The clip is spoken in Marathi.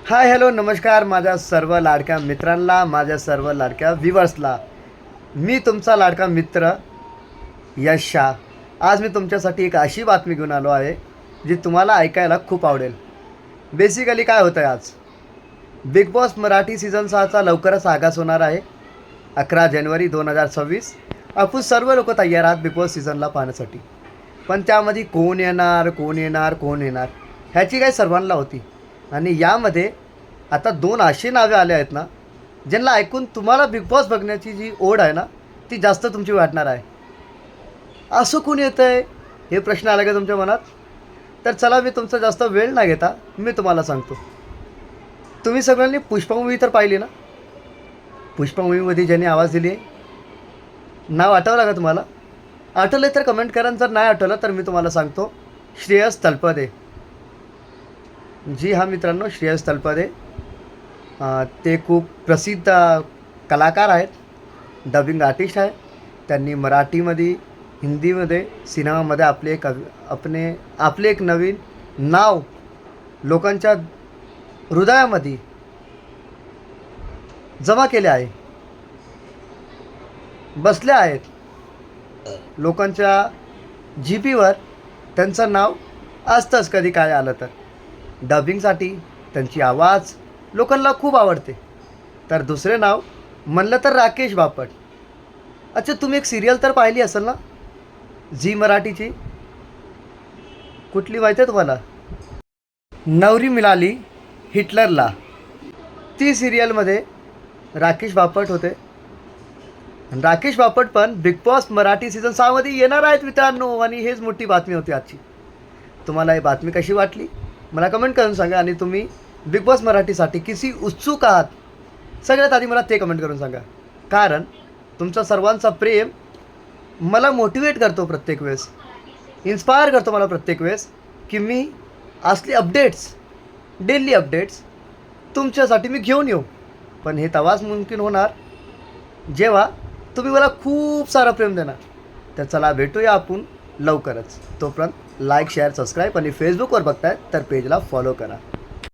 हाय हॅलो नमस्कार माझ्या सर्व लाडक्या मित्रांना, माझ्या सर्व लाडक्या व्ह्युअर्सला. मी तुमचा लाडका मित्र यश शाह. आज मी तुमच्यासाठी एक अशी बातमी घेऊन आलो आहे जी तुम्हाला ऐकायला खूप आवडेल. बेसिकली काय होतं आहे, आज बिग बॉस मराठी सीझन 6चा लवकरच आगास होणार आहे. 11 जानेवारी 2026. आपण सर्व लोक तयार आहात बिग बॉस सीझनला पाहण्यासाठी. पण त्यामध्ये कोण येणार कोण येणार ह्याची काही सर्वांना होती. आणि यामध्ये आता 2 अशी नावे आले आहेत ना, ज्यांना ऐकून तुम्हाला बिग बॉस बघण्याची जी ओढ आहे ना, ती जास्त तुमची वाटणार आहे. असं कोण येतं आहे हे प्रश्न आला का तुमच्या मनात? तर चला, मी तुमचा जास्त वेळ न घेता मी तुम्हाला सांगतो. तुम्ही सगळ्यांनी पुष्पा मूव्ही तर पाहिली ना? पुष्पा मूव्हीमध्ये ज्यांनी आवाज दिली आहे, नाव आठवलं का तुम्हाला? आठवलं तर कमेंट करा, जर नाही आठवलं तर मी तुम्हाला सांगतो. श्रेयस तळपदे. जी हां मित्रांनो, श्रेयस तळपदे. ते खूप प्रसिद्ध कलाकार आहेत, डबिंग आर्टिस्ट आहे. त्यांनी मराठीमध्ये, हिंदीमध्ये, सिनेमामध्ये आपले एक नवीन नाव लोकांच्या हृदयामध्ये जमा केले आहे, बसले आहेत. लोकांच्या जीपीवर त्यांचं नाव असतंच कधी काय आलं तर. डबिंगसाठी त्यांची आवाज लोकांना खूप आवडते. तर दुसरे नाव म्हणलं तर राकेश बापट. अच्छा, तुम्ही एक सिरियल तर पाहिली असेल ना, झी मराठीची? कुठली माहिती आहे तुम्हाला? नवरी मिळाली हिटलरला. ती सिरियलमध्ये राकेश बापट होते. राकेश बापट पण बिग बॉस मराठी सीझन 6मध्ये येणार आहेत मित्रांनो. आणि हेच मोठी बातमी होती आजची. तुम्हाला ही बातमी कशी वाटली मला कमेंट करून सांगा. आणि तुम्ही बिग बॉस मराठीसाठी किती उत्सुक आहात, सगळ्यात आधी मला ते कमेंट करून सांगा. कारण तुमचा सर्वांचा प्रेम मला मोटिवेट करतो प्रत्येक वेळेस, इन्स्पायर करतो मला प्रत्येक वेळेस, की मी असली अपडेट्स, डेली अपडेट्स तुमच्यासाठी मी घेऊन येऊ. पण हे तवाच मुमकिन होणार जेव्हा तुम्ही मला खूप सारं प्रेम देणार. तर चला, भेटूया आपण लवकरच. तोपर्यंत लाईक, शेअर, सबस्क्राईब आणि फेसबुकवर बघताय तर पेजला फॉलो करा.